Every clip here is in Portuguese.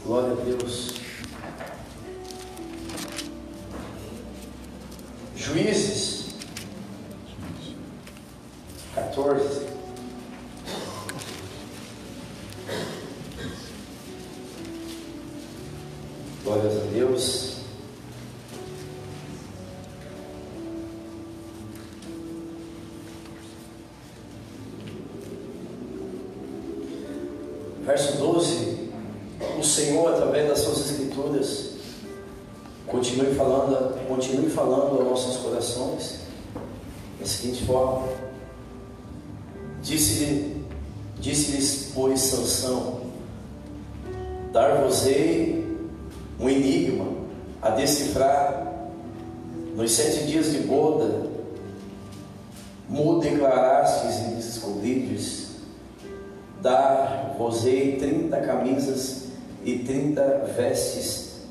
Glória a Deus. Juízes 14. Glórias a Deus. Verso 12. O Senhor, através das suas escrituras, continue falando aos nossos corações da seguinte forma: disse-lhes, pois, Sansão: dar-vos-ei um enigma a decifrar. Nos 7 dias de boda, mu declarastes e descobrides. Dar-vos-ei 30 camisas e 30 vestes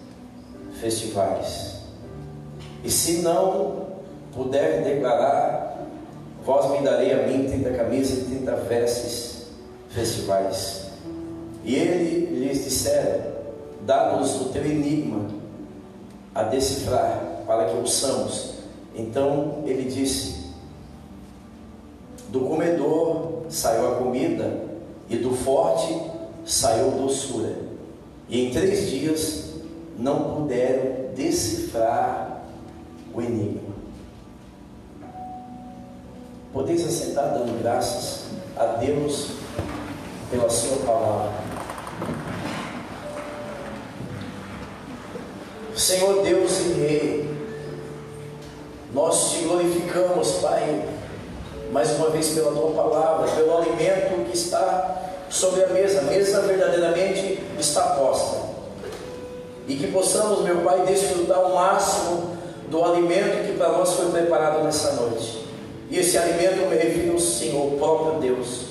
festivais. E se não puder declarar, vós me darei a mim 30 camisas e 30 vestes festivais. E ele lhes dissera: dá-nos o teu enigma a decifrar, para que ouçamos. Então ele disse: do comedor saiu a comida, e do forte saiu doçura. E em 3 dias não puderam decifrar o enigma. Podeis assentar, dando graças a Deus pela sua palavra. Senhor Deus e Rei, nós te glorificamos, Pai, mais uma vez pela tua palavra, pelo alimento que está sobre a mesa verdadeiramente está posta, e que possamos, meu Pai, desfrutar o máximo do alimento que para nós foi preparado nessa noite. E esse alimento eu me refiro ao Senhor, o próprio Deus.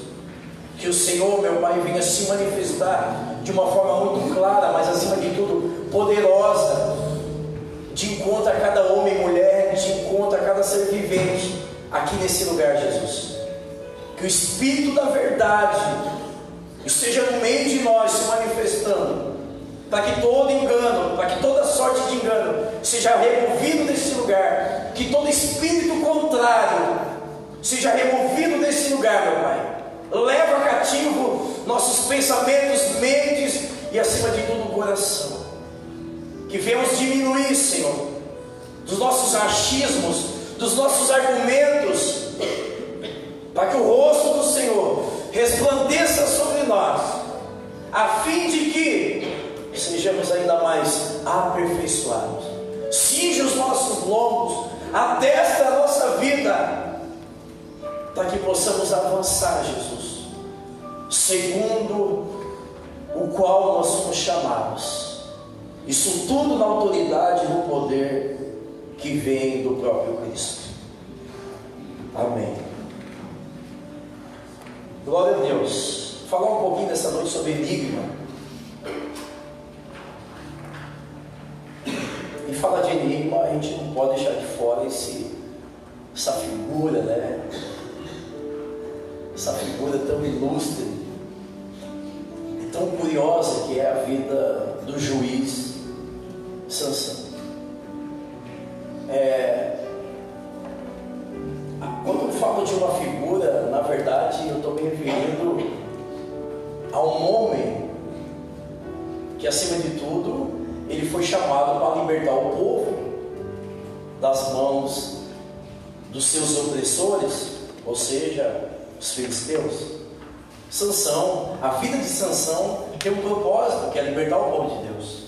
Que o Senhor, meu Pai, venha se manifestar de uma forma muito clara, mas acima de tudo poderosa, de encontro a cada homem e mulher, de encontro a cada ser vivente aqui nesse lugar, Jesus. Que o Espírito da verdade esteja no meio de nós, se manifestando, para que todo engano, para que toda sorte de engano seja removido desse lugar, que todo espírito contrário seja removido desse lugar, meu Pai. Leva cativo nossos pensamentos, mentes e, acima de tudo, o coração. Que venhamos diminuir, Senhor, dos nossos achismos, dos nossos argumentos, para que o rosto do Senhor resplandeça sobre nós, a fim de que sejamos ainda mais aperfeiçoados. Cinja os nossos lombos, atesta a nossa vida, para que possamos avançar, Jesus, segundo o qual nós somos chamados. Isso tudo na autoridade e no poder que vem do próprio Cristo. Amém. Glória a Deus. Falar um pouquinho nessa noite sobre enigma. E falar de enigma, a gente não pode deixar de fora essa figura, né? Essa figura tão ilustre, tão curiosa que é a vida do juiz Sansão. Quando eu falo de uma figura, na verdade eu estou me referindo a um homem que, acima de tudo, ele foi chamado para libertar o povo das mãos dos seus opressores, ou seja, os filisteus. Sansão, a vida de Sansão tem um propósito, que é libertar o povo de Deus.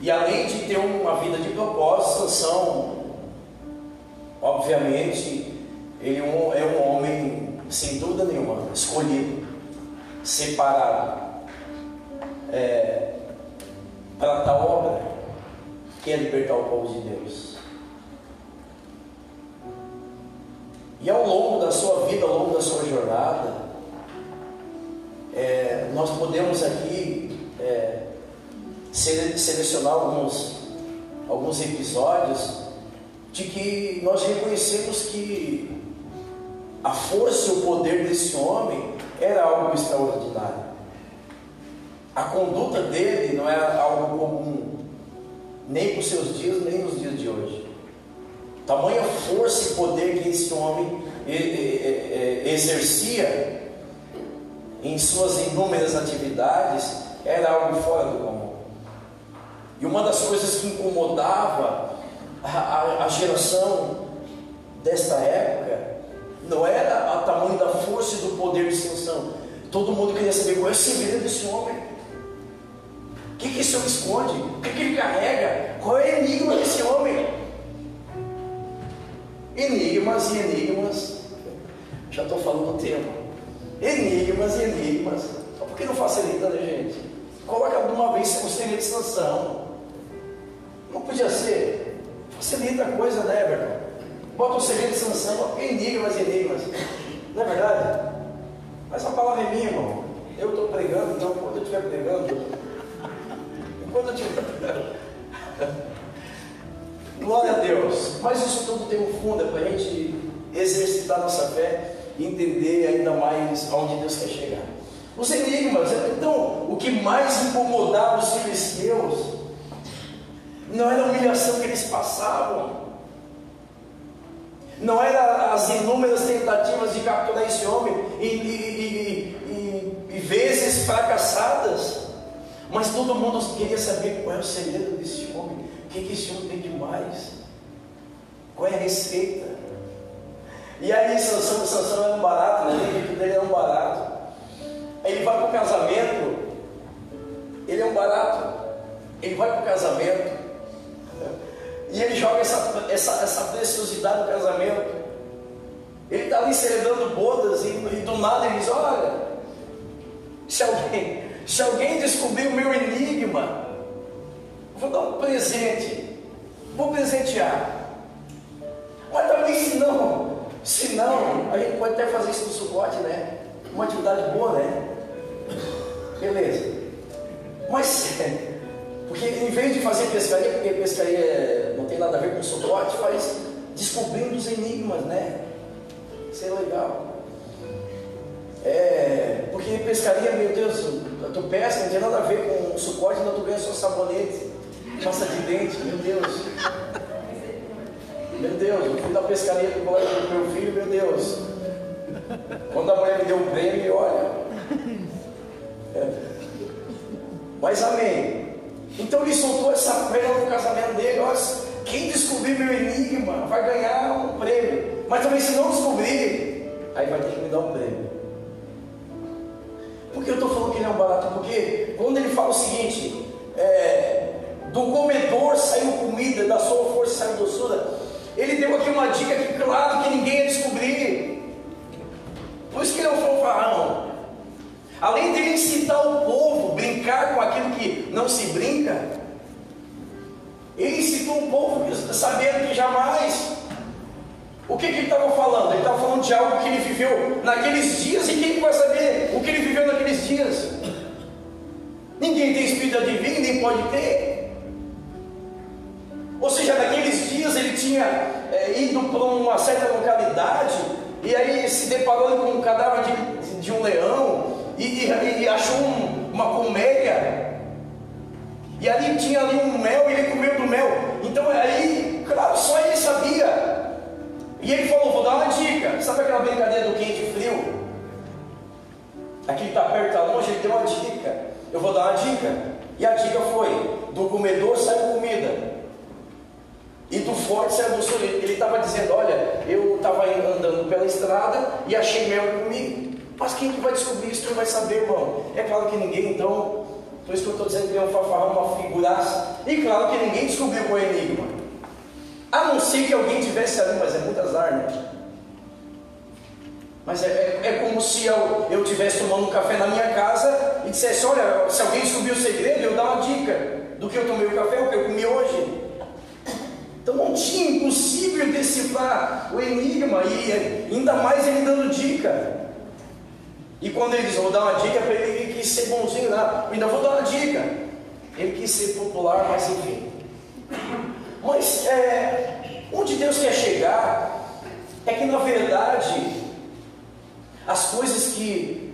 E além de ter uma vida de propósito, Sansão, obviamente, ele é um homem, sem dúvida nenhuma, escolhido, separado, para tal obra, que é libertar o povo de Deus. E ao longo da sua vida, ao longo da sua jornada, nós podemos aqui selecionar alguns episódios de que nós reconhecemos que a força e o poder desse homem era algo extraordinário. A conduta dele não era algo comum, nem para os seus dias, nem nos dias de hoje. Tamanha força e poder que esse homem exercia em suas inúmeras atividades era algo fora do comum. E uma das coisas que incomodava a geração desta época não era o tamanho da força e do poder de Sansão. Todo mundo queria saber qual é o segredo desse homem. O que esse homem esconde? O que ele carrega? Qual é o enigma desse homem? Enigmas e enigmas. Já estou falando o tema. Enigmas e enigmas. Por que não facilita, né, gente? Coloca de uma vez o segredo de Sansão. Não podia ser. Facilita a coisa, né, Everton? Bota o segredo de Sansão. Enigmas e enigmas. Não é verdade? Mas a palavra é minha, irmão. Eu estou pregando, então quando eu estiver pregando, glória a Deus. Mas isso tudo tem um fundo, é para a gente exercitar nossa fé e entender ainda mais aonde Deus quer chegar. Os enigmas, então, o que mais incomodava os filisteus não era a humilhação que eles passavam, não era as inúmeras tentativas de capturar esse homem e vezes fracassadas, mas todo mundo queria saber qual é o segredo desse homem, o que esse homem tem de mais, qual é a receita. E aí Sansão era um barato, né? O jeito dele era um barato. Aí ele vai para o casamento, ele é um barato, ele vai para o casamento, e ele joga essa preciosidade no casamento. Ele está ali celebrando bodas, e do nada ele diz: olha, se alguém descobrir o meu enigma, vou dar um presente, vou presentear. Mas também se não, a gente pode até fazer isso no Sucote, né? Uma atividade boa, né? Beleza. Mas, porque em vez de fazer pescaria, porque pescaria não tem nada a ver com o Sucote, faz descobrindo os enigmas, né? Isso é legal. Porque pescaria, meu Deus, tu pesca, não tem nada a ver com o Sucote, não, tu ganha só sabonete, pasta de dente, meu Deus. Meu Deus, eu fui da pescaria do meu filho, meu Deus. Quando a mulher me deu o prêmio, olha. Mas amém. Então ele soltou essa pérola no casamento dele. Olha, quem descobrir meu enigma vai ganhar um prêmio. Mas também se não descobrir, aí vai ter que me dar um prêmio. Por que eu estou falando que ele é um barato? Porque quando ele fala o seguinte, do comedor saiu comida, da sua força saiu doçura, ele deu aqui uma dica que claro que ninguém ia descobrir. Por isso que ele é um fanfarrão. Além de ele incitar o povo, brincar com aquilo que não se brinca, ele incitou o povo sabendo que jamais. O que ele estava falando? Ele estava falando de algo que ele viveu naqueles dias, e quem vai saber o que ele viveu naqueles dias? Ninguém tem espírito adivinho, nem pode ter. Ou seja, naqueles dias ele tinha ido para uma certa localidade, e aí se deparou com um cadáver de um leão, e achou uma colmeia, e ali tinha ali um mel, e ele comeu do mel. Então aí, claro, só ele sabia. E ele falou: vou dar uma dica. Sabe aquela brincadeira do quente e frio? Aqui está perto, está longe, ele deu uma dica. Eu vou dar uma dica. E a dica foi: do comedor saiu comida, e do forte saiu doçura. Ele estava dizendo: olha, eu estava andando pela estrada e achei mel e comi. Mas quem que vai descobrir isso? Quem vai saber, irmão? É claro que ninguém. Então, por isso que eu estou dizendo que ele é um fanfarrão, uma figuraça. E claro que ninguém descobriu qual é o enigma, a não ser que alguém tivesse ali, mas é muito azar, né? Mas é como se eu estivesse tomando um café na minha casa e dissesse: olha, se alguém descobrir o segredo, eu dar uma dica do que eu tomei o café, o que eu comi hoje. Então não tinha, impossível decifrar o enigma, e ainda mais ele dando dica. E quando ele diz: vou dar uma dica para ele, ele quis ser bonzinho, não, eu ainda vou dar uma dica. Ele quis ser popular, mas enfim. Mas onde Deus quer chegar é que, na verdade, As coisas que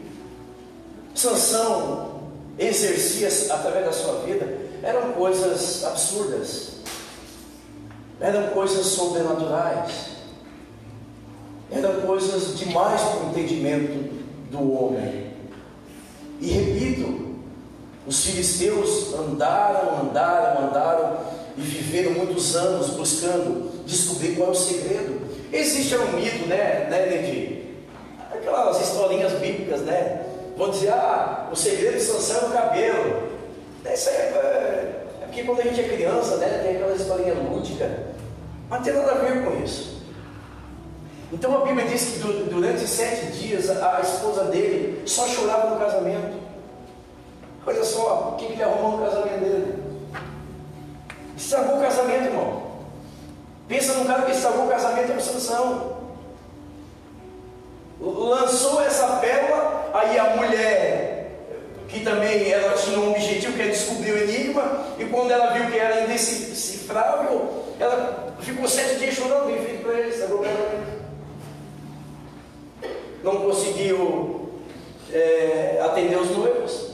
Sansão exercia através da sua vida eram coisas absurdas, eram coisas sobrenaturais, eram coisas demais para o entendimento do homem. E repito, os filisteus andaram e viveram muitos anos buscando descobrir qual é o segredo. Existe um mito, né, Levi? Aquelas historinhas bíblicas, né? Vão dizer, o segredo de Sansão é o cabelo. Isso é porque quando a gente é criança, né, tem aquela historinha lúdica, mas não tem nada a ver com isso. Então a Bíblia diz que durante 7 dias a esposa dele só chorava no casamento. Olha só, o que ele arrumou no casamento dele? Estragou o casamento, irmão. Pensa num cara que estragou o casamento com Sansão. Lançou essa pérola, aí a mulher, que também ela tinha um objetivo, que é descobrir o enigma, e quando ela viu que era indecifrável, ela ficou 7 dias chorando, bem feito para ele, estragou o casamento. Não conseguiu atender os noivos,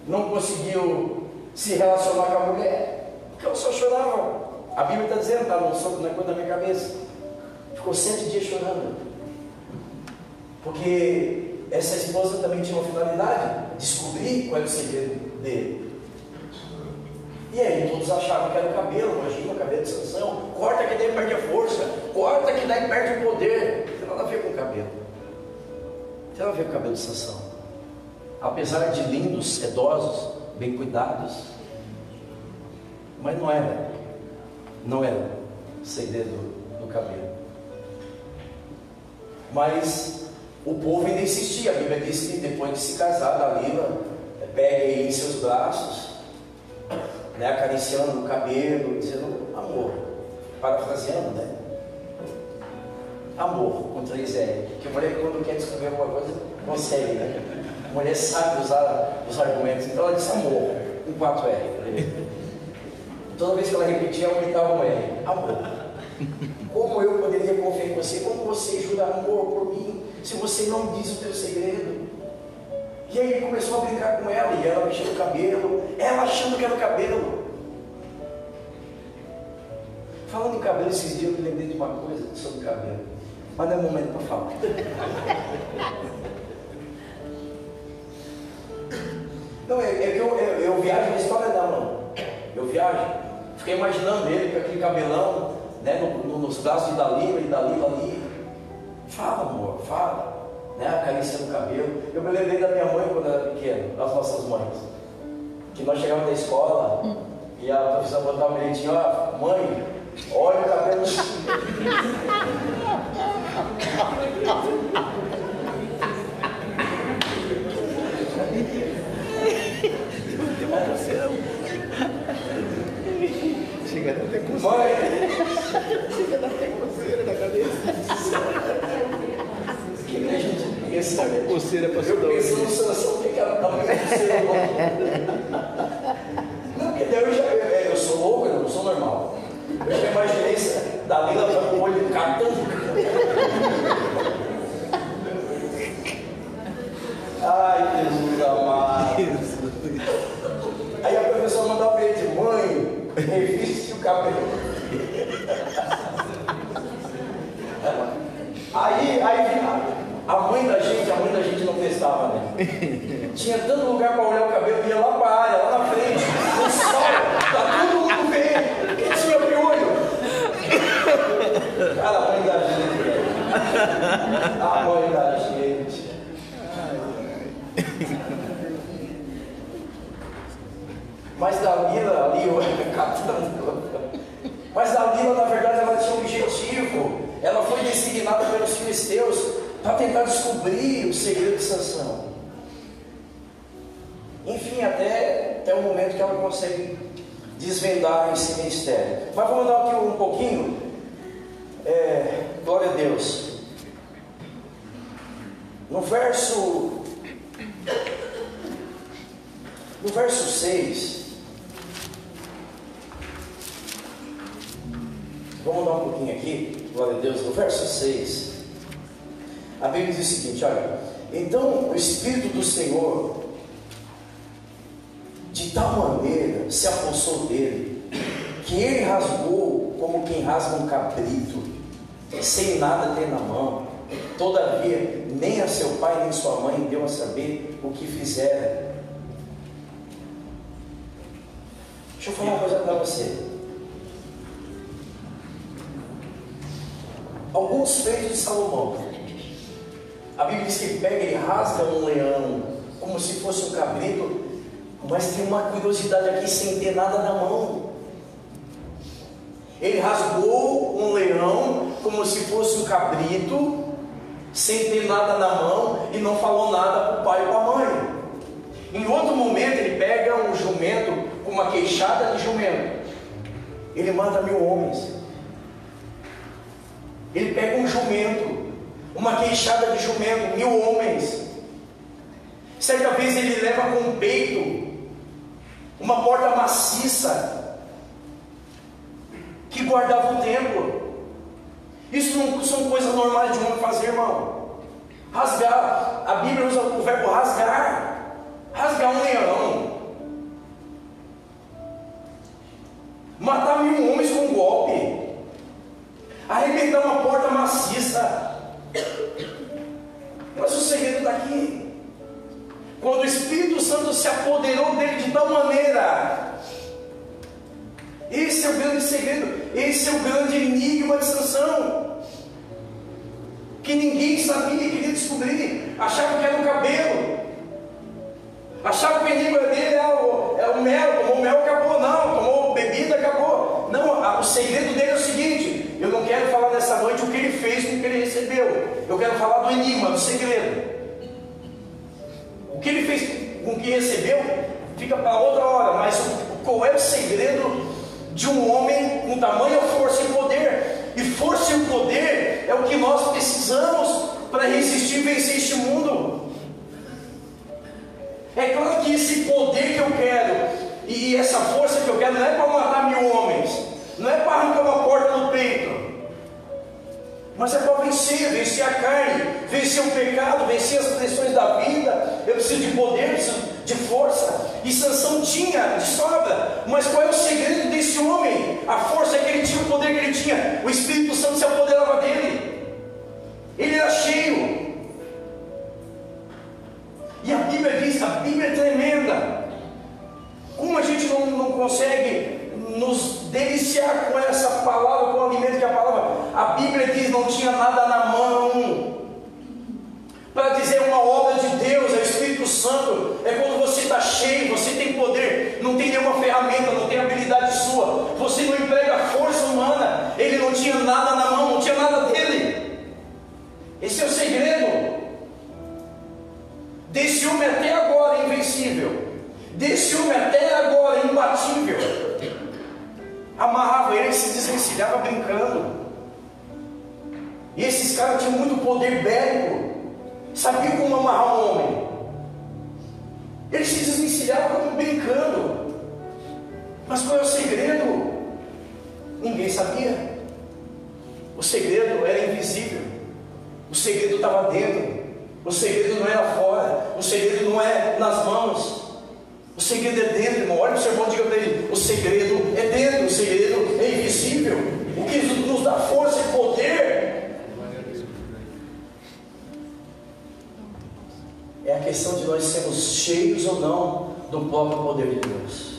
não conseguiu se relacionar com a mulher, porque ela só chorava. A Bíblia está dizendo, está no soco na coisa da minha cabeça. Ficou 7 dias chorando, porque essa esposa também tinha uma finalidade, descobrir qual era o segredo dele. E aí todos achavam que era o cabelo. Imagina o cabelo de Sansão, corta que daí perde a força, corta que daí perde o poder. Não tem nada a ver com o cabelo, não tem nada a ver com o cabelo de Sansão. Apesar de lindos, sedosos, bem cuidados, mas não era o segredo do cabelo. Mas o povo ainda insistia. A Bíblia diz que depois de se casar, Dalila pega ele em seus braços, né, acariciando o cabelo, dizendo amor, parafraseando, né? Amor com 3 L, porque a mulher, quando quer descobrir alguma coisa, consegue, né? A mulher sabe usar os argumentos, então ela disse amor com 4 L. Toda vez que ela repetia, aumentava um R. Amor. Como eu poderia confiar em você? Como você jura amor por mim, se você não diz o teu segredo? E aí ele começou a brincar com ela, e ela mexendo o cabelo, ela achando que era o cabelo. Falando em cabelo, esses dias eu me lembrei de uma coisa sobre cabelo, mas não é momento para falar. Não, é que eu viajo na história dela, eu viajo, fiquei imaginando ele com aquele cabelão, né, nos braços de Dalila, e Dalila ali. Fala, amor, fala. Né, acariciando o cabelo. Eu me lembrei da minha mãe quando eu era pequeno, das nossas mães, que nós chegávamos da escola e a professora botava um bilhetinho, mãe, olha o cabelo. Tem uma coceira. Chega até coceira. Mãe, chega até coceira na cabeça. que a gente pensa, né? Coceira para eu penso no Sansão, tem que dar uma coceira. Não, porque daí eu sou louco, eu não sou normal. Eu já imaginei isso, Dalila vai com o olho catando. Ai, Jesus amado. Aí a professora mandava para ele, mãe, reviste o cabelo. Aí a mãe da gente não prestava, né? Tinha tanto lugar para olhar o cabelo, ia lá para a área, lá na frente, no sol, tá todo mundo vendo, que tinha piolho. Cara, a mãe da gente. A mãe da gente. Mas Dalila ali, mas Dalila, na verdade, ela tinha um objetivo. Ela foi designada pelos filisteus para tentar descobrir o segredo de Sansão. Enfim, até o momento que ela consegue desvendar esse mistério. Mas vamos dar aqui um pouquinho. Glória a Deus. No verso 6. Vamos dar um pouquinho aqui, glória a Deus, no verso 6, A Bíblia diz o seguinte, olha: então o Espírito do Senhor de tal maneira se apossou dele, que ele rasgou como quem rasga um cabrito, sem nada ter na mão. Todavia nem a seu pai nem sua mãe deu a saber o que fizera. Deixa eu falar uma coisa para você. Alguns feitos de Salomão, a Bíblia diz que ele pega, ele rasga um leão como se fosse um cabrito, mas tem uma curiosidade aqui, sem ter nada na mão. Ele rasgou um leão como se fosse um cabrito, sem ter nada na mão, e não falou nada para o pai e para a mãe. Em outro momento ele pega um jumento, com uma queixada de jumento, ele manda 1000 homens. Ele pega um jumento, uma queixada de jumento, 1000 homens. Certa vez ele leva com um peito uma porta maciça que guardava o templo. Isso não são coisas normais de um homem fazer, irmão. Rasgar, a Bíblia usa o verbo rasgar. Rasgar um leão, matar 1000 homens com um golpe, arrebentar uma porta maciça. Mas o segredo está aqui. Quando o Espírito Santo se apoderou dele de tal maneira, esse é o grande segredo, esse é o grande enigma de Sansão, que ninguém sabia, queria descobrir. Achava que era um cabelo, achava que o enigma dele é o mel, tomou mel, acabou. Não, tomou bebida, acabou. Não, o segredo dele é o seguinte: eu não quero falar nessa noite o que ele fez com o que ele recebeu, eu quero falar do enigma, do segredo. O que ele fez com o que recebeu fica para outra hora, mas qual é o segredo de um homem com tamanha força e poder? E força e poder é o que nós precisamos para resistir e vencer este mundo. É claro que esse poder que eu quero e essa força que eu quero não é para matar 1000 homens, não é para arrancar uma porta no peito, mas é para vencer a carne, vencer o pecado, vencer as pressões da vida. Eu preciso de poder, preciso de força. E Sansão tinha de sobra. Mas qual é o segredo desse homem? A força que ele tinha, o poder que ele tinha. O Espírito Santo se apoderava dele. Ele era cheio. E a Bíblia diz, a Bíblia é tremenda. Como a gente não consegue nos deliciar com essa palavra, com o alimento que é a palavra. A Bíblia diz: não tinha nada na mão. Para dizer uma obra de Deus, é o Espírito Santo. É quando você está cheio, você tem poder, não tem nenhuma ferramenta, não tem habilidade sua, você não emprega força humana. Ele não tinha nada na mão, não tinha nada dele. Esse é o segredo desse homem até agora invencível, desse homem até agora imbatível. Amarrava ele e se desvencilhava brincando. E esses caras tinham muito poder bélico, sabiam como amarrar um homem. Eles se desvencilhavam brincando. Mas qual é o segredo? Ninguém sabia. O segredo era invisível. O segredo estava dentro. O segredo não era fora. O segredo não é nas mãos. O segredo é dentro, irmão. Olha para o seu irmão e diga para ele: o segredo é dentro, o segredo é invisível. O que nos dá força e poder é a questão de nós sermos cheios ou não do próprio poder de Deus.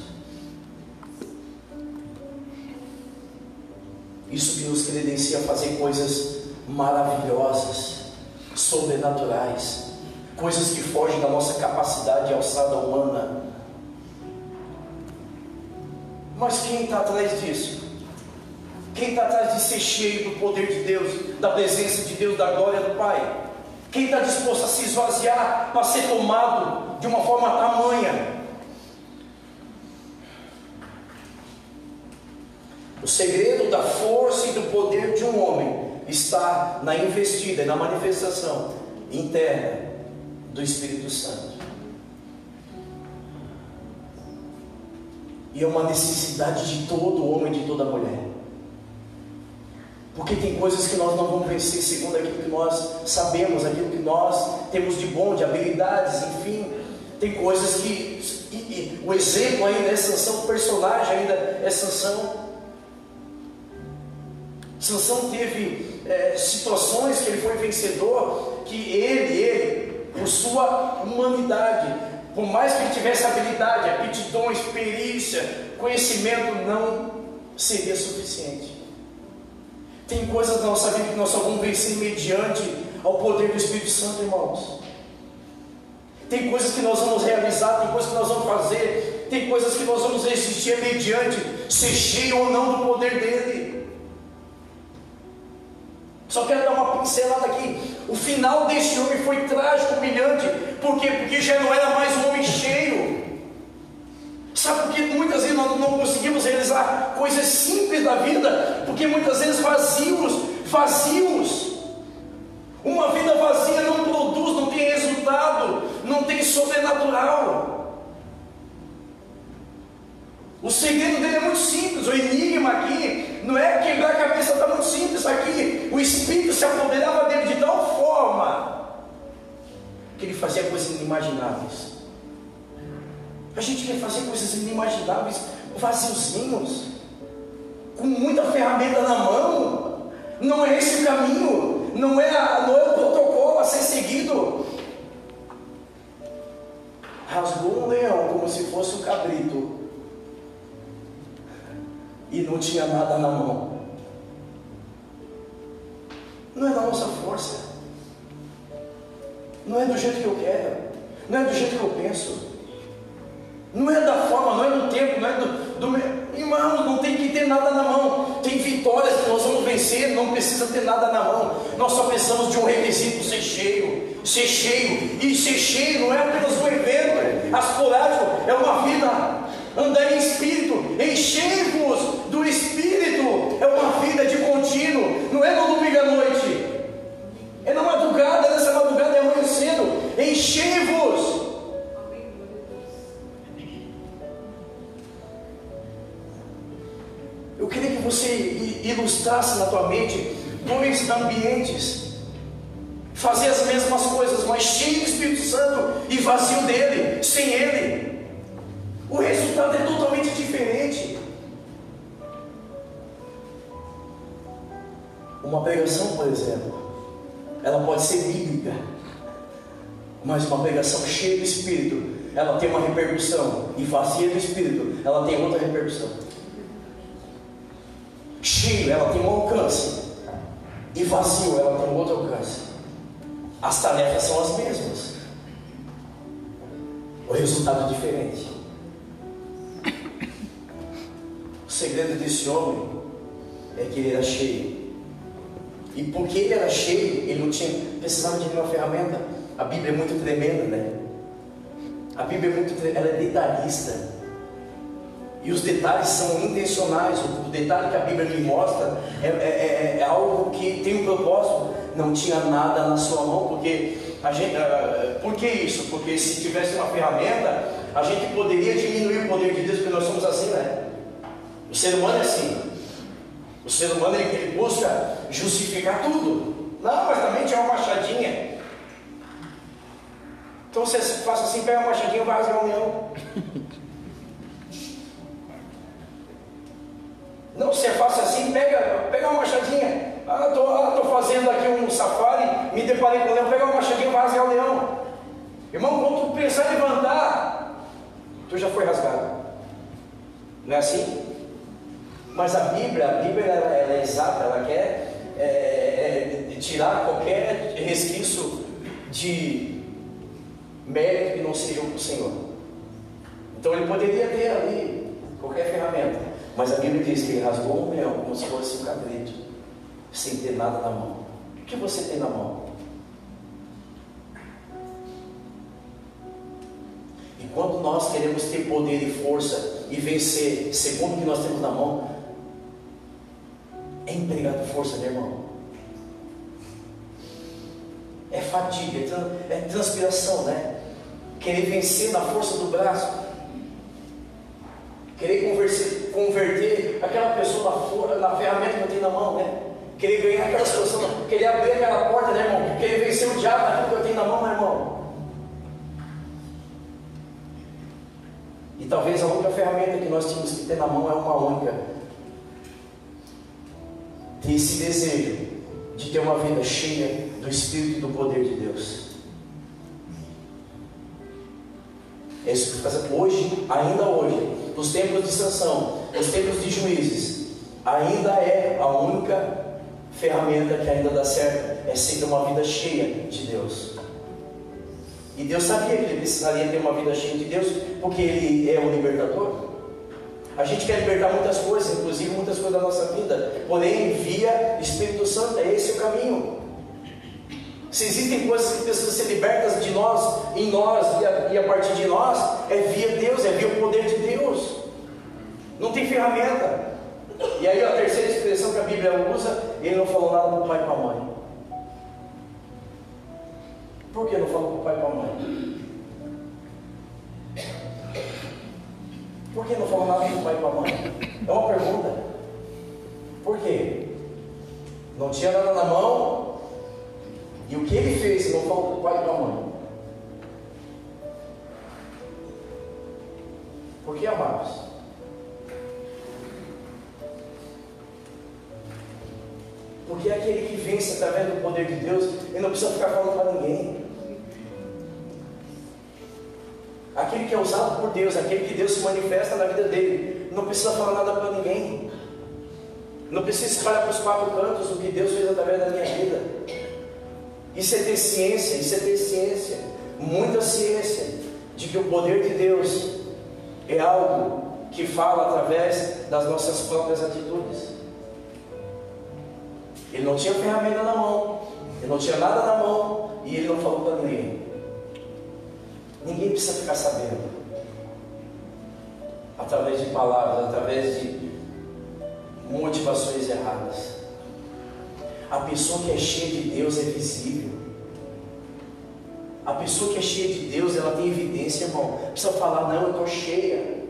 Isso que nos credencia a fazer coisas maravilhosas, sobrenaturais, coisas que fogem da nossa capacidade e alçada humana. Mas quem está atrás disso? Quem está atrás de ser cheio do poder de Deus, da presença de Deus, da glória do Pai? Quem está disposto a se esvaziar para ser tomado de uma forma tamanha? O segredo da força e do poder de um homem está na investida e na manifestação interna do Espírito Santo. E é uma necessidade de todo homem e de toda mulher. Porque tem coisas que nós não vamos vencer segundo aquilo que nós sabemos, aquilo que nós temos de bom, de habilidades, enfim. Tem coisas que o exemplo ainda é Sansão, o personagem ainda é Sansão. Sansão teve situações que ele foi vencedor, que ele, por sua humanidade, por mais que ele tivesse habilidade, aptidões, perícia, conhecimento, não seria suficiente. Tem coisas na nossa vida que nós só vamos vencer mediante ao poder do Espírito Santo, irmãos. Tem coisas que nós vamos realizar, tem coisas que nós vamos fazer, tem coisas que nós vamos resistir mediante ser cheio ou não do poder dele. Só quero dar uma pincelada aqui. O final deste homem foi trágico, humilhante. Por quê? Porque já não era mais um homem cheio. Sabe por que muitas vezes nós não conseguimos realizar coisas simples da vida? Porque muitas vezes vazios. Uma vida vazia não produz, não tem resultado, não tem sobrenatural. O segredo dele é muito simples. O enigma aqui não é quebrar a cabeça, está muito simples aqui. O Espírito se apoderava dele de tal forma que ele fazia coisas inimagináveis. A gente quer fazer coisas inimagináveis, vaziozinhos, com muita ferramenta na mão. Não é esse o caminho, não é o protocolo a ser seguido. Rasgou um leão como se fosse um cabrito e não tinha nada na mão. Não é da nossa força, não é do jeito que eu quero, não é do jeito que eu penso. Não é da forma, não é do tempo, não é do irmão, não tem que ter nada na mão. Tem vitórias que nós vamos vencer, não precisa ter nada na mão. Nós só precisamos de um requisito: ser cheio. Ser cheio. E ser cheio não é apenas um evento esporádico, é uma vida. Andar em espírito, enchei-vos do espírito. É uma vida de contínuo, não é no domingo à noite, é na madrugada, nessa madrugada é amanhã cedo. Enchei-vos. Eu queria que você ilustrasse na tua mente dois ambientes: fazer as mesmas coisas, mas cheio do Espírito Santo e vazio dele, sem ele. O resultado é totalmente diferente. Uma pregação, por exemplo, ela pode ser bíblica, mas uma pregação cheia do Espírito, ela tem uma repercussão, e vazia do Espírito, ela tem outra repercussão. Cheio, ela tem um alcance, e vazio, ela tem outro alcance. As tarefas são as mesmas, o resultado é diferente. O segredo desse homem é que ele era cheio, e porque ele era cheio, ele não precisava de nenhuma ferramenta. A Bíblia é muito tremenda, né? A Bíblia é muito tremenda, ela é detalhista. E os detalhes são intencionais. O detalhe que a Bíblia me mostra é algo que tem um propósito. Não tinha nada na sua mão, porque por que isso? Porque se tivesse uma ferramenta, a gente poderia diminuir o poder de Deus, porque nós somos assim, né? O ser humano é assim. O ser humano ele busca justificar tudo. Não, mas também tinha uma machadinha. Então você faça assim, pega uma machadinha e vai rasgar um leão. Não, você faça assim, pega uma machadinha. Estou fazendo aqui um safari, me deparei com o leão, pega uma machadinha e vai rasgar o leão. Irmão, quando tu pensar em levantar, tu já foi rasgado. Não é assim? Mas a Bíblia ela é exata, ela quer tirar qualquer resquício de mérito que não seja para o Senhor. Então ele poderia ter ali qualquer ferramenta, mas a Bíblia diz que ele rasgou um leão como se fosse um cabrito, sem ter nada na mão. O que você tem na mão? E quando nós queremos ter poder e força e vencer segundo o que nós temos na mão, é empregado força, meu irmão. É fadiga, é transpiração, né? Querer vencer na força do braço, querer converter aquela pessoa na ferramenta que eu tenho na mão, né? querer ganhar aquela situação, querer abrir aquela porta, né, irmão? Querer vencer o diabo naquilo que eu tenho na mão, né, irmão? E talvez a única ferramenta que nós tínhamos que ter na mão é uma única. Ter esse desejo de ter uma vida cheia do Espírito e do poder de Deus. É isso que faz hoje, ainda hoje, nos tempos de Sansão, nos tempos de Juízes, ainda é a única ferramenta que ainda dá certo, é ser uma vida cheia de Deus. E Deus sabia que ele precisaria ter uma vida cheia de Deus, porque Ele é o libertador. A gente quer libertar muitas coisas, inclusive muitas coisas da nossa vida, porém via Espírito Santo, é esse o caminho. Se existem coisas que precisam ser libertas de nós, em nós e a partir de nós, é via Deus, é via o poder de Deus. Não tem ferramenta. E aí a terceira expressão que a Bíblia usa, ele não falou nada para o pai e para a mãe. Por que não falou para o pai e para a mãe? Por que não falou nada para o pai e para a mãe? É uma pergunta. Por quê? Não tinha nada na mão. E o que ele fez? Não falou para o pai e para a mãe. Por que, amados? Porque aquele que vence através do poder de Deus, ele não precisa ficar falando para ninguém. Aquele que é usado por Deus, aquele que Deus se manifesta na vida dele, não precisa falar nada para ninguém. Não precisa espalhar para os quatro cantos o que Deus fez através da minha vida. Isso é ter ciência, muita ciência, de que o poder de Deus é algo que fala através das nossas próprias atitudes. Ele não tinha ferramenta na mão, ele não tinha nada na mão, e ele não falou para ninguém. Ninguém precisa ficar sabendo. Através de palavras, através de motivações erradas. A pessoa que é cheia de Deus é visível. A pessoa que é cheia de Deus, ela tem evidência, irmão. Não precisa falar, não, eu estou cheia.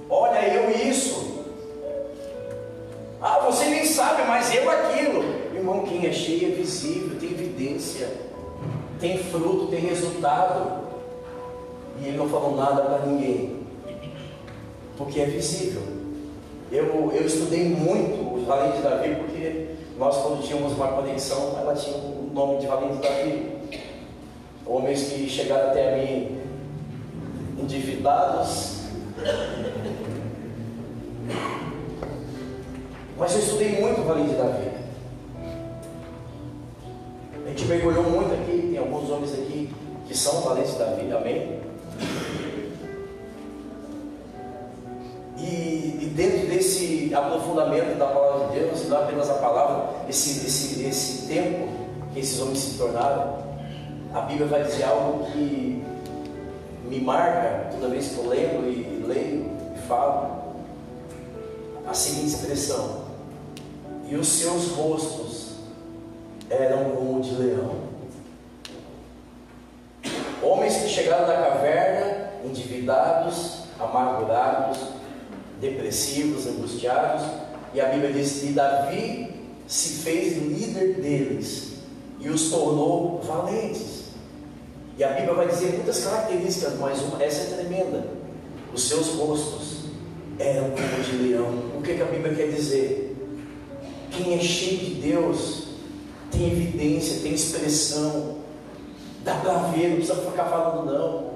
Olha, eu isso. Ah, você nem sabe, mas eu aquilo. Irmão, quem é cheio é visível, tem evidência, tem fruto, tem resultado. E ele não falou nada para ninguém, porque é visível. Eu estudei muito os Valentes de Davi, porque nós, quando tínhamos uma conexão, ela tinha o nome de Valentes de Davi. Homens que chegaram até a mim endividados. Mas eu estudei muito o Valente de Davi. A gente mergulhou muito aqui, tem alguns homens aqui que são valentes de Davi, amém? E dentro desse aprofundamento da palavra de Deus, não apenas a palavra, esse tempo que esses homens se tornaram, a Bíblia vai dizer algo que me marca toda vez que eu lembro e leio e falo, a seguinte expressão: e os seus rostos eram como de leão. Homens que chegaram da caverna, endividados, amargurados, depressivos, angustiados, e a Bíblia diz que Davi se fez líder deles e os tornou valentes. E a Bíblia vai dizer muitas características, mas essa é tremenda: os seus rostos eram como de leão. O que a Bíblia quer dizer? Quem é cheio de Deus tem evidência, tem expressão, dá para ver, não precisa ficar falando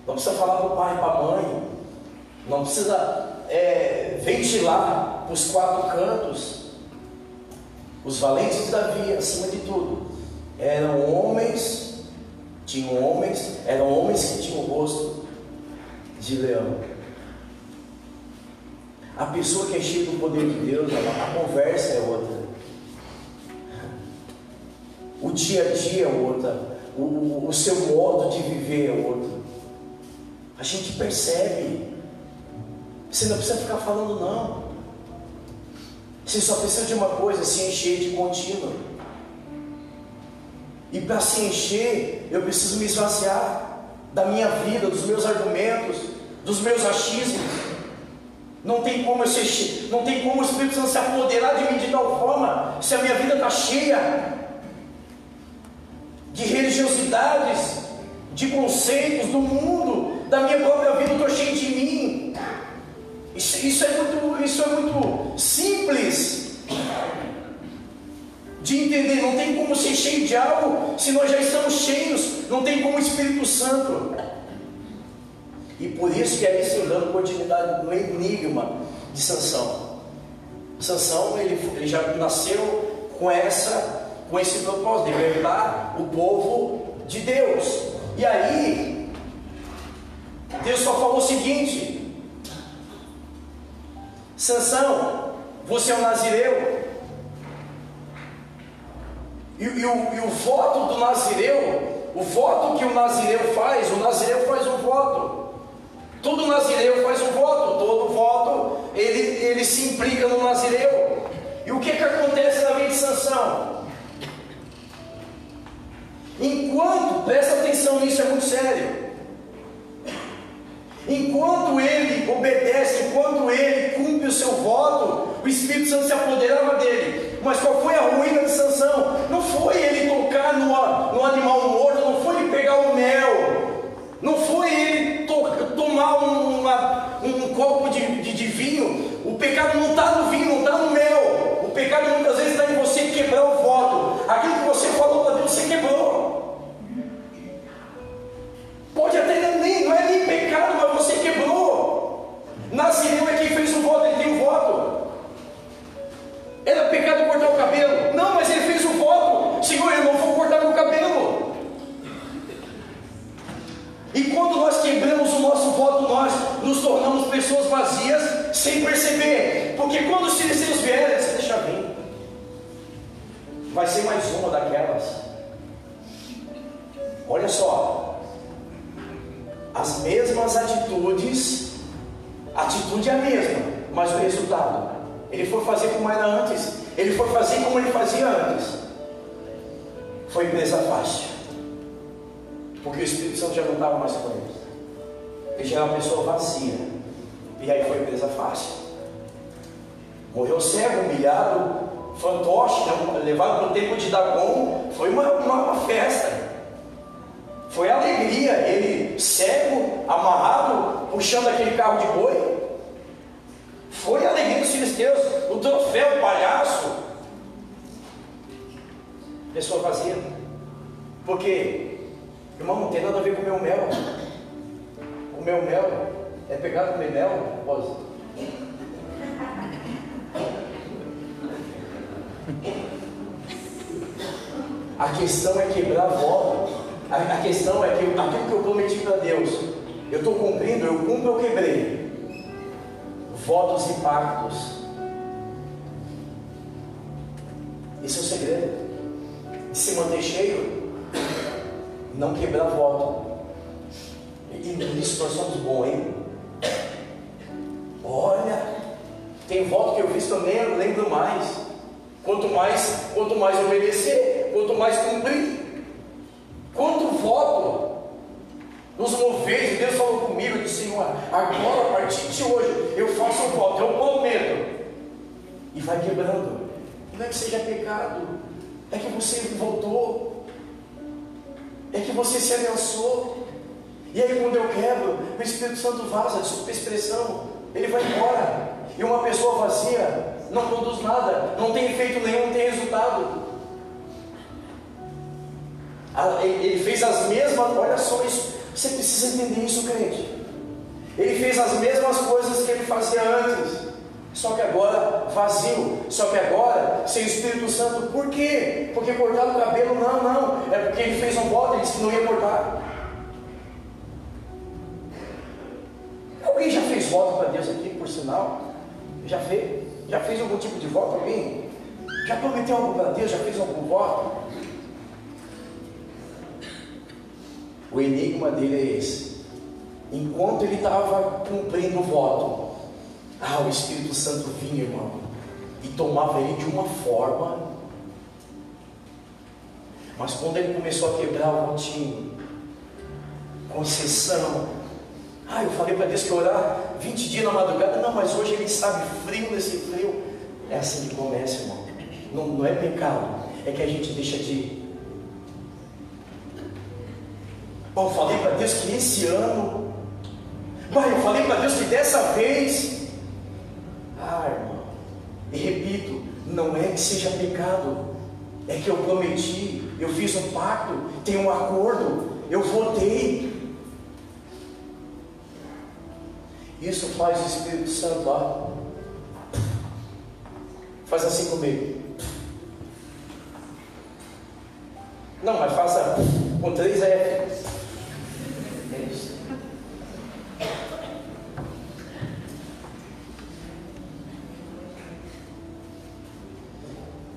não precisa falar para o pai e para a mãe, não precisa ventilar para os quatro cantos. Os valentes de Davi, acima de tudo, eram homens que tinham o rosto de leão. A pessoa que é cheia do poder de Deus, a conversa é outra, o dia a dia é outra, o seu modo de viver é outro. A gente percebe. Você não precisa ficar falando não. Você só precisa de uma coisa: se encher de contínuo. E para se encher, eu preciso me esvaziar da minha vida, dos meus argumentos, dos meus achismos. Não tem como não tem como o Espírito Santo se apoderar de mim de tal forma, se a minha vida está cheia de religiosidades, de conceitos do mundo, da minha própria vida, eu estou cheio de mim. Isso é muito simples de entender. Não tem como ser cheio de algo se nós já estamos cheios. Não tem como o Espírito Santo. E por isso que aí se dando continuidade no enigma de Sansão. Sansão, ele já nasceu com esse propósito de libertar o povo de Deus. E aí Deus só falou o seguinte: Sansão, você é um nazireu. E o voto do nazireu, o voto que o nazireu faz um voto. Todo nazireu faz um voto, todo voto ele se implica no nazireu. E o que acontece na vida de Sansão? Presta atenção nisso, é muito sério. Enquanto ele obedece, enquanto ele cumpre o seu voto, o Espírito Santo se apoderava dele. Mas qual foi a ruína de Sansão? Não foi ele tocar no animal morto, não foi ele pegar o mel, não foi ele tomar um copo de vinho. O pecado não está no vinho, não está no mel. O pecado muitas vezes está em você quebrar o voto. Aquilo que você falou para Deus, você quebrou. Pode até não é nem pecado, mas você quebrou. Nazireu é quem fez o voto, ele tem o voto. Era pecado cortar o cabelo? Não, mas ele fez o voto: Senhor, eu não vou cortar meu cabelo. E quando nós quebramos o nosso voto, nós nos tornamos pessoas vazias sem perceber. Porque quando os filisteus vierem, você deixa vir, vai ser mais uma daquelas. Olha só, as mesmas atitudes, a atitude é a mesma, mas o resultado, ele foi fazer como era antes, ele foi fazer como ele fazia antes, foi presa fácil. Porque o Espírito Santo já não estava mais com ele. Ele já era uma pessoa vazia. E aí foi presa fácil. Morreu cego, humilhado, fantoche, levado para o templo de Dagon. Foi uma festa. Foi alegria. Ele cego, amarrado, puxando aquele carro de boi. Foi a alegria dos filisteus. O troféu, o palhaço. Pessoa vazia. Por quê? Irmão, não tem nada a ver com o meu mel. O meu mel é pegar o meu mel, pode. A questão é quebrar voto. A questão é que aquilo que eu prometi para Deus, eu estou cumprindo, eu cumpro, eu quebrei. Votos e pactos. Esse é o segredo de se manter cheio. Não quebrar voto. E nisso nós somos bons, hein? Olha, tem voto que eu fiz que eu nem lembro mais. Quanto mais obedecer, quanto mais cumprir. Quanto voto nos mover, Deus falou comigo, eu disse: Senhor, agora a partir de hoje eu faço um voto, eu prometo. E vai quebrando. Não é que seja pecado, é que você voltou. É que você se aliançou. E aí quando eu quebro, o Espírito Santo vaza, desculpa a expressão, ele vai embora. E uma pessoa vazia não produz nada, não tem efeito nenhum, não tem resultado. Ele fez as mesmas, olha só isso, você precisa entender isso, crente. Ele fez as mesmas coisas que ele fazia antes, só que agora vazio, só que agora sem o Espírito Santo. Por quê? Porque cortar o cabelo? Não, é porque ele fez um voto, ele disse que não ia cortar. Alguém já fez voto para Deus aqui, por sinal? Já fez? Já fez algum tipo de voto? Alguém? Já prometeu algo para Deus? Já fez algum voto? O enigma dele é esse. Enquanto ele estava cumprindo o voto, o Espírito Santo vinha, irmão, e tomava ele de uma forma. Mas quando ele começou a quebrar o votinho, concessão, Eu falei para Deus que orar 20 dias na madrugada. Não, mas hoje Ele sabe frio nesse frio. É assim que começa, irmão. Não é pecado, é que a gente deixa de ir. Eu falei para Deus que esse ano, eu falei para Deus que dessa vez, irmão, e repito, não é que seja pecado, é que eu prometi, eu fiz um pacto, tem um acordo, eu votei. Isso faz o Espírito Santo lá. Faz assim comigo. Não, mas faça com 3 F. É isso.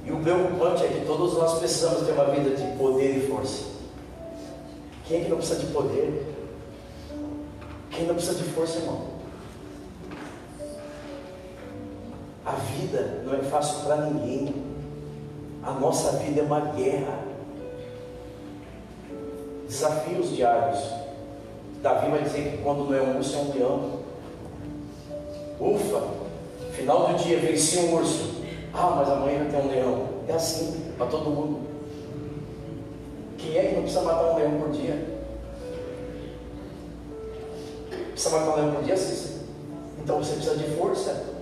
E o preocupante é que todos nós precisamos ter uma vida de poder e força. Quem é que não precisa de poder? Quem não precisa de força, irmão? A vida não é fácil para ninguém. A nossa vida é uma guerra. Desafios diários. Davi vai dizer que quando não é um urso, é um leão. Ufa, final do dia venci um urso. Mas amanhã vai ter um leão. É assim para todo mundo. Quem é que não precisa matar um leão por dia? Precisa matar um leão por dia, Cícero? Então você precisa de força.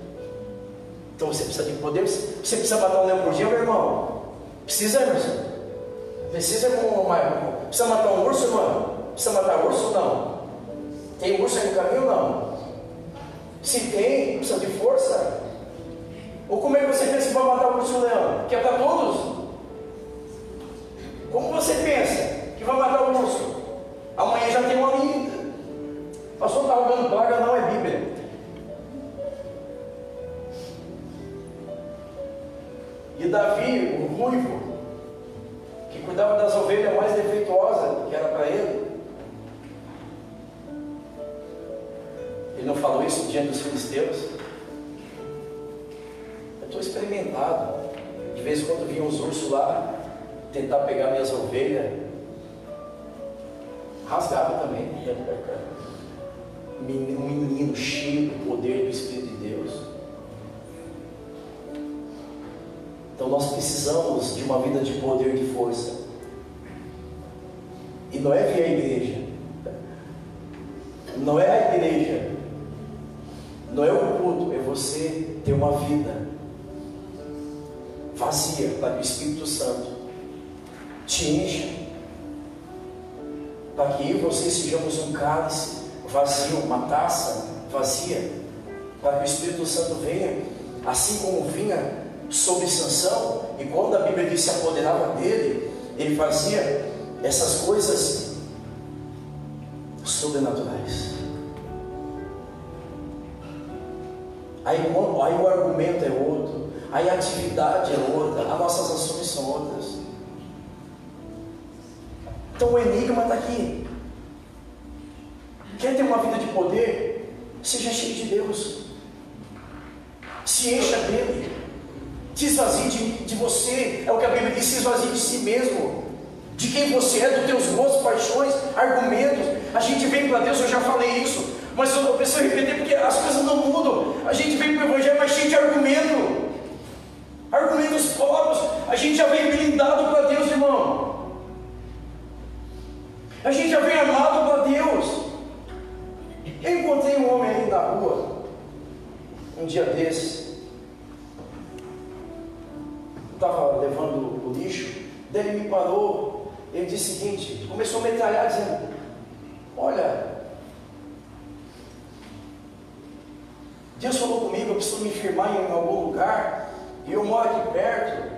Então você precisa de poder. Você precisa matar um leão por dia, meu irmão? Precisa, Emerson? Precisa, irmão? Precisa matar um urso, irmão? Precisa matar urso ou não? Tem urso aí no caminho ou não? Se tem, precisa de força. Ou como é que você pensa que vai matar o urso e o leão? Que é para todos? Como você pensa que vai matar o urso? Amanhã já tem uma linda. O pastor está rogando praga, não é Bíblia. E Davi, o ruivo, que cuidava das ovelhas mais defeituosas que era para ele, ele não falou isso diante dos filisteus. Eu estou experimentado. De vez em quando vinham os ursos lá tentar pegar minhas ovelhas, rasgava também. Um menino cheio do poder do Espírito de Deus. Então nós precisamos de uma vida de poder e de força. E não é vir à igreja. Não é a igreja. Não é o culto. É você ter uma vida vazia para que o Espírito Santo te encha. Para que eu e você sejamos um cálice vazio, uma taça vazia. Para que o Espírito Santo venha, assim como vinha sobre Sansão, e quando a Bíblia diz que se apoderava dele, ele fazia essas coisas sobrenaturais. Aí o argumento é outro, aí a atividade é outra, as nossas ações são outras. Então o enigma está aqui. Quer ter uma vida de poder? Seja cheio de Deus, se encha dele. Se esvazie de você, é o que a Bíblia diz, se esvazie de si mesmo, de quem você é, dos teus gostos, paixões, argumentos. A gente vem para Deus, eu já falei isso, mas eu preciso repetir porque as coisas não mudam. A gente vem para o Evangelho, mas cheio de argumentos próprios. A gente já vem blindado para Deus, irmão. A gente já vem amado para Deus. Eu encontrei um homem ali na rua, um dia desses. Estava levando o lixo, daí ele me parou, ele disse o seguinte, começou a metralhar dizendo, olha, Deus falou comigo, eu preciso me firmar em algum lugar, e eu moro aqui perto,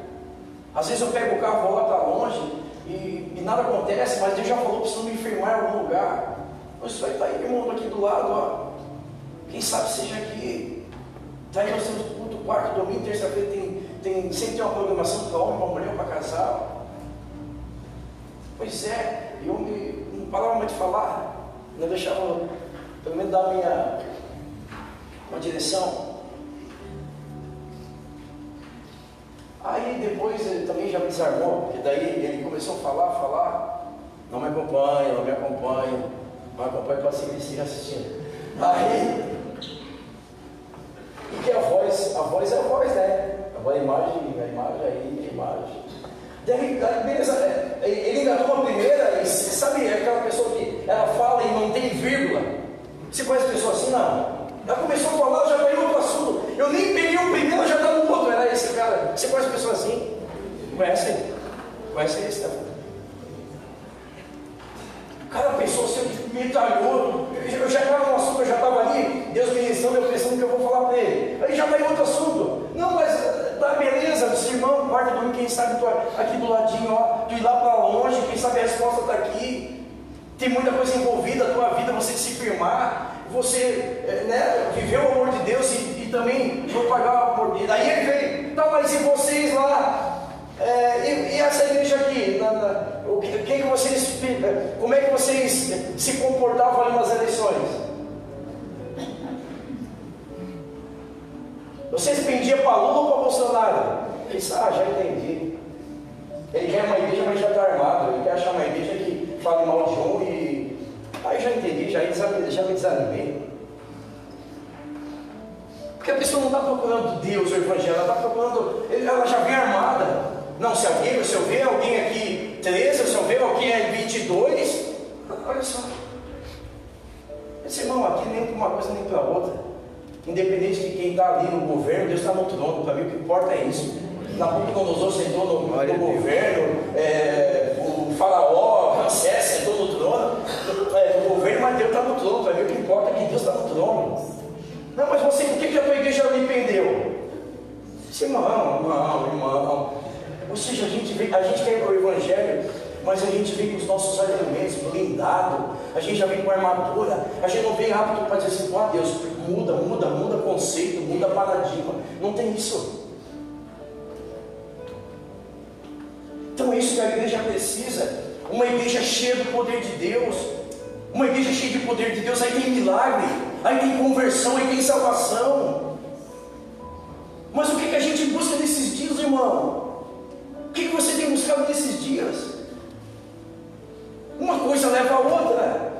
às vezes eu pego o carro, vou lá para longe, e nada acontece, mas Deus já falou, eu preciso me firmar em algum lugar. Isso vai estar aí, meu irmão, aqui do lado, ó. Quem sabe seja aqui. Está aí, nós temos culto, quarto, domingo, terça-feira, sempre tem uma programação para homem, para mulher, para casal. Pois é, eu não parava mais de falar, não deixava, pelo menos, dar uma direção. Aí depois ele também já me desarmou, porque daí ele começou a falar, não me acompanha, não me acompanha para seguir assistindo. Aí, e que a voz é a voz, né? Agora a imagem aí, a imagem. Daí, beleza, ele engatou uma primeira, e sabe aquela pessoa que ela fala e não tem vírgula? Você conhece pessoa assim? Não. Ela começou a falar, já vai em outro assunto. Eu nem peguei o primeiro, ela já está no outro. Era esse cara. Você conhece pessoa assim? Conhece? Conhece esse, tá? O cara pensou assim, me talhou. Eu já estava no assunto, eu já estava ali, Deus me ensinou, eu pensando que eu vou falar para ele. Aí já vai em outro assunto. Não, mas tá beleza, os irmãos, quarto domingo, quem sabe tu aqui do ladinho, ó, tu ir lá para longe, quem sabe a resposta está aqui. Tem muita coisa envolvida na tua vida, você se firmar, você viver o amor de Deus e também propagar o amor dele. Aí ele veio, tá, mas e vocês lá? E essa igreja aqui? Como é que vocês se comportavam ali nas eleições? Vocês pendiam para Lula ou para Bolsonaro? Ele disse, já entendi. Ele quer uma igreja, mas já está armado. Ele quer achar uma igreja que fale mal de um e... Aí já entendi, já me desanimei. Porque a pessoa não está procurando Deus, o Evangelho, ela está procurando... Ela já vem armada. Não, se eu ver alguém aqui 13, se eu ver alguém aqui 22... Olha só. Esse irmão aqui nem para uma coisa nem para outra. Independente de quem está ali no governo, Deus está no trono. Para mim o que importa é isso. Nabucodonosor sentou no governo, o faraó, Ramsés sentou no trono, no governo, mas Deus está no trono. Para mim o que importa é que Deus está no trono. Não, mas você, por que a tua igreja me prendeu? Disse, irmão. Ou seja, a gente quer o Evangelho, mas a gente vem com os nossos argumentos blindados, a gente já vem com a armadura, a gente não vem rápido para dizer assim, Deus, muda conceito, muda paradigma. Não tem isso. Então é isso que a igreja precisa, uma igreja cheia do poder de Deus, uma igreja cheia de poder de Deus, aí tem milagre, aí tem conversão, aí tem salvação. Mas o que a gente busca nesses dias, irmão? O que você tem buscado nesses dias? Uma coisa leva a outra.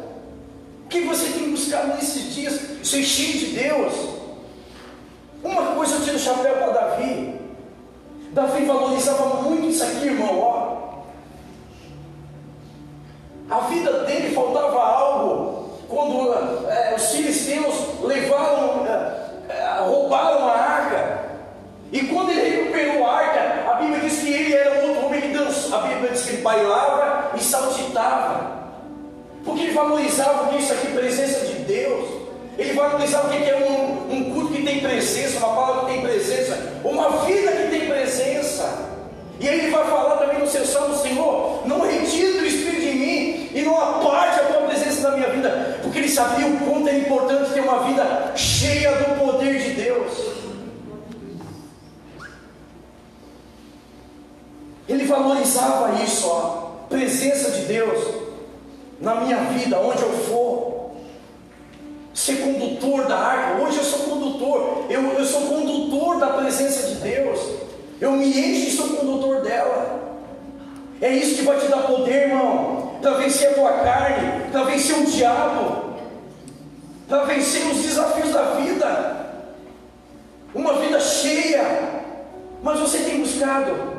O que você tem buscado nesses dias? Ser cheio de Deus. Uma coisa eu tiro o chapéu para Davi. Davi valorizava muito isso aqui, irmão, ó. A vida dele faltava algo quando os filisteus roubaram a arca. E quando ele recuperou a arca, a Bíblia diz que ele era um outro homem que dançou. A Bíblia diz que ele bailava e saltitava. Porque ele valorizava o que é isso aqui, presença de Deus. Ele valorizava o que é um culto que tem presença, uma palavra que tem presença, uma vida que tem presença. E aí ele vai falar também no seu salmo, Senhor, não retire o Espírito de mim e não aparte a tua presença na minha vida. Porque ele sabia o quanto é importante ter uma vida cheia do poder de Deus. Ele valorizava isso, ó, presença de Deus na minha vida, onde eu for. Ser condutor da arca. Hoje eu sou condutor, eu sou condutor da presença de Deus. Eu me encho e sou condutor dela. É isso que vai te dar poder, irmão, para vencer a tua carne, para vencer o diabo, para vencer os desafios da vida. Uma vida cheia. Mas você tem buscado?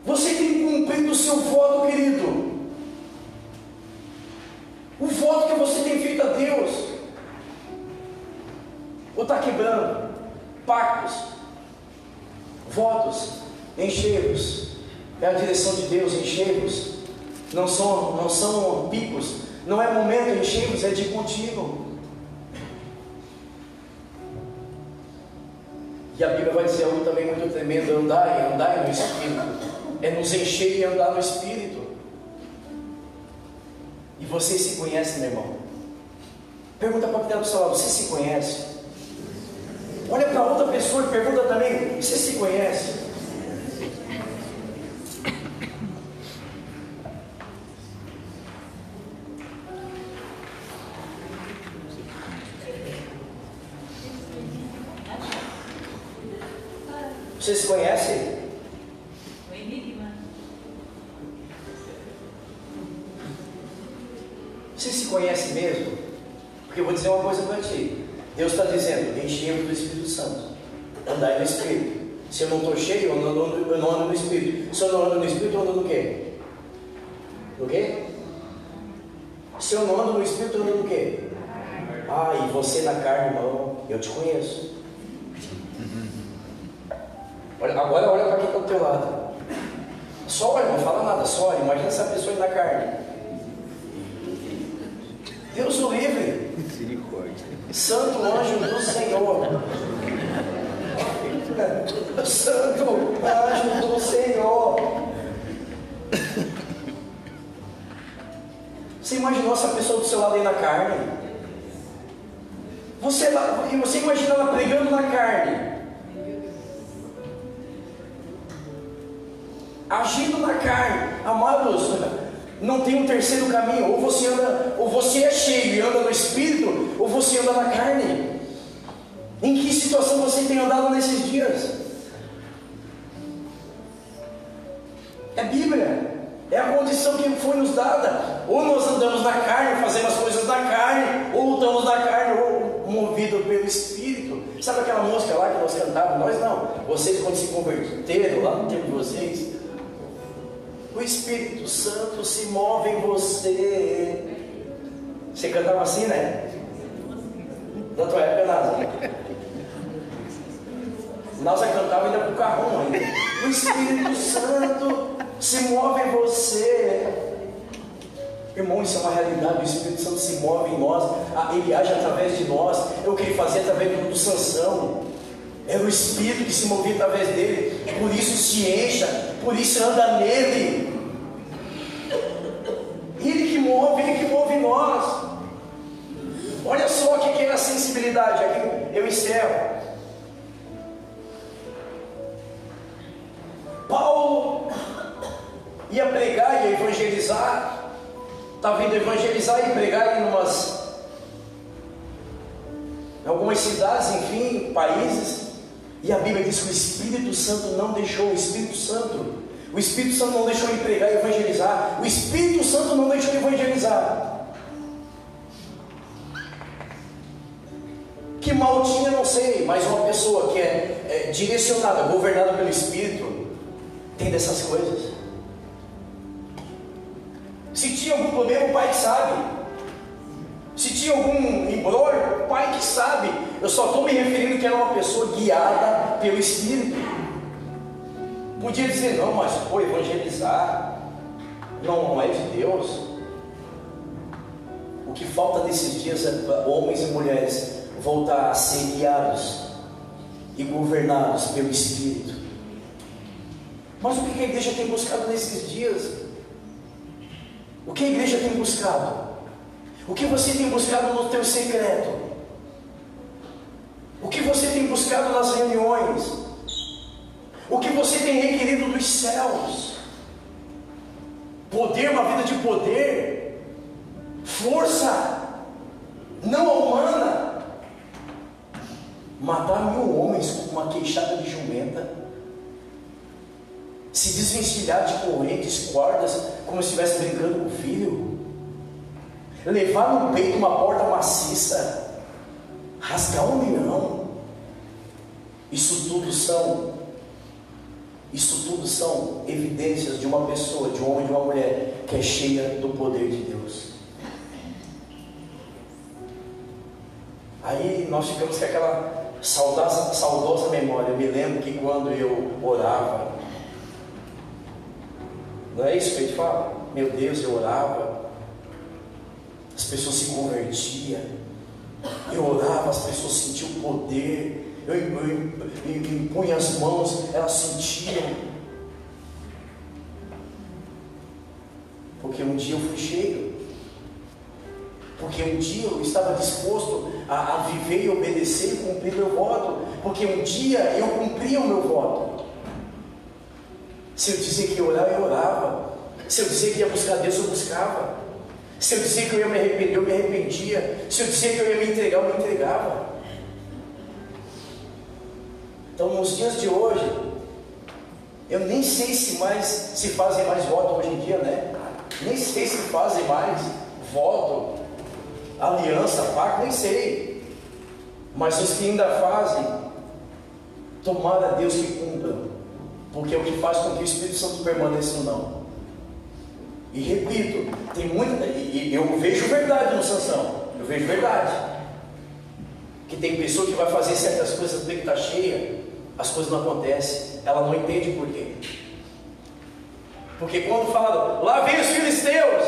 Você tem cumprido o seu voto, querido? O voto que você tem feito a Deus? Ou está quebrando? Pactos, votos, encheios. É a direção de Deus, encheios. Não são picos. Não é momento, encheios, é de contínuo. E a Bíblia vai dizer algo também muito tremendo: andar no Espírito. É nos encher e andar no Espírito. E vocês se conhecem, meu irmão? Pergunta para quem está do seu lado: você se conhece? Olha para outra pessoa e pergunta também: você se conhece? Você se conhece? Você se conhece? conhece mesmo? Porque eu vou dizer uma coisa para ti. Deus está dizendo, enchei-vos do Espírito Santo, andai no Espírito. Se eu não estou cheio, eu não ando no Espírito. Se eu não ando no Espírito, eu ando no quê? No quê? Se eu não ando no Espírito, eu ando no quê? Ah, e você na carne, irmão, eu te conheço. Agora olha para quem está do teu lado. Só olha, não fala nada, só olha. Imagina essa pessoa aí na carne. Deus o livre. Santo anjo do Senhor. Santo anjo do Senhor. Você imaginou essa pessoa do seu lado aí na carne? Você imagina ela pregando na carne, agindo na carne. Amados, não tem um terceiro caminho. Ou você é cheio e anda no Espírito, ou você anda na carne. Em que situação você tem andado nesses dias? É Bíblia, é a condição que foi nos dada. Ou nós andamos na carne, fazemos as coisas da carne, ou estamos na carne, ou movidos pelo Espírito. Sabe aquela música lá que nós cantávamos? Nós não, vocês quando se converteram, lá no tempo de vocês, o Espírito Santo se move em você. Você cantava assim, né? Da tua época, Nasa. Nasa cantava ainda com o carrão ainda. O Espírito Santo se move em você. Irmão, isso é uma realidade. O Espírito Santo se move em nós. Ele age através de nós. É o que ele fazia através do Sansão. Era o Espírito que se movia através dele. Por isso se encha, por isso anda nele. Ele que move em nós. Olha só o que é a sensibilidade. Aqui eu encerro. Paulo ia pregar, ia evangelizar. Estava vindo evangelizar e pregar em algumas cidades, enfim, países. E a Bíblia diz que o Espírito Santo não deixou. O Espírito Santo não deixou ele pregar e evangelizar. O Espírito Santo não deixou ele evangelizar. Que mal tinha, não sei, mas uma pessoa que é direcionada, governada pelo Espírito, tem dessas coisas. Se tinha algum problema, o pai que sabe. Se tinha algum embrolho, o pai que sabe. Eu só estou me referindo que era uma pessoa guiada pelo Espírito. Podia dizer, não, mas evangelizar não é de Deus. O que falta nesses dias é para homens e mulheres voltar a ser guiados e governados pelo Espírito. Mas o que a igreja tem buscado nesses dias? O que a igreja tem buscado? O que você tem buscado no teu secreto? O que você tem buscado nas reuniões? O que você tem requerido dos céus? Poder, uma vida de poder, força, não humana. Matar 1000 homens com uma queixada de jumenta, se desvencilhar de correntes, cordas, como se estivesse brincando com o filho, levar no peito uma porta maciça, rasgar 1 milhão. Isso tudo são evidências de uma pessoa, de um homem, de uma mulher que é cheia do poder de Deus. Aí nós ficamos com aquela saudosa memória. Eu me lembro que quando eu orava, não é isso que a gente fala? Meu Deus, eu orava, as pessoas se convertiam. Eu orava, as pessoas sentiam o poder. Eu impunha as mãos, elas sentiam. Porque um dia eu fui cheio. Porque um dia eu estava disposto a viver e obedecer e cumprir meu voto. Porque um dia eu cumpria o meu voto. Se eu dizia que ia orar, eu orava. Se eu dizia que ia buscar Deus, eu buscava. Se eu dizia que eu ia me arrepender, eu me arrependia. Se eu dizia que eu ia me entregar, eu me entregava. Então, nos dias de hoje, eu nem sei se fazem mais voto hoje em dia, né? Nem sei se fazem mais voto. aliança, pacto, nem sei. Mas os que ainda fazem, tomara a Deus que cumpram, porque é o que faz com que o Espírito Santo permaneça ou não. E repito, tem muita, e eu vejo verdade no Sansão, eu vejo verdade, que tem pessoa que vai fazer certas coisas porque está cheia, as coisas não acontecem, ela não entende por quê. Porque quando fala, lá vem os filisteus,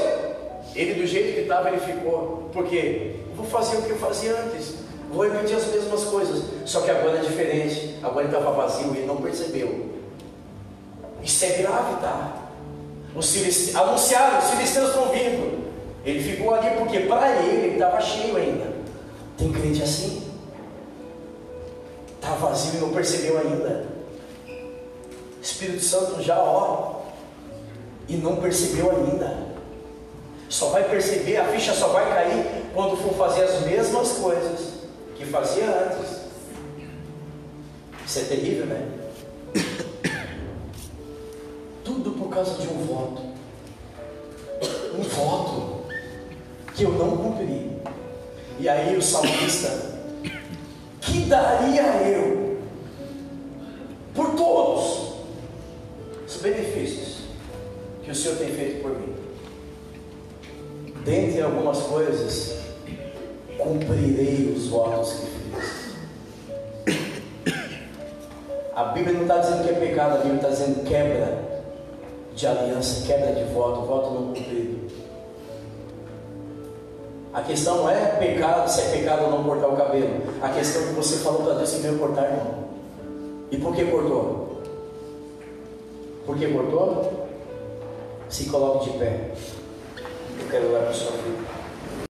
ele do jeito que estava, ele ficou. Por quê? Vou fazer o que eu fazia antes, vou repetir as mesmas coisas, só que agora é diferente, agora ele estava vazio e ele não percebeu. Isso é grave, tá? Anunciaram, os filisteus estão vindo. Ele ficou ali porque para ele estava cheio ainda. Tem crente assim, está vazio e não percebeu ainda. Espírito Santo já e não percebeu ainda. Só vai perceber, a ficha só vai cair quando for fazer as mesmas coisas que fazia antes. Isso é terrível, né? Tudo por causa de um voto. Um voto que eu não cumpri. E aí o salmista, que daria eu por todos os benefícios que o Senhor tem feito por mim? Dentre algumas coisas, cumprirei os votos que fiz. A Bíblia não está dizendo que é pecado, a Bíblia está dizendo quebra de aliança, quebra de voto, voto não cumprido. A questão não é pecado, se é pecado ou não cortar o cabelo. A questão é que você falou para Deus que veio cortar, irmão. E por que cortou? Por que cortou? Se coloque de pé. Eu quero orar para a sua vida.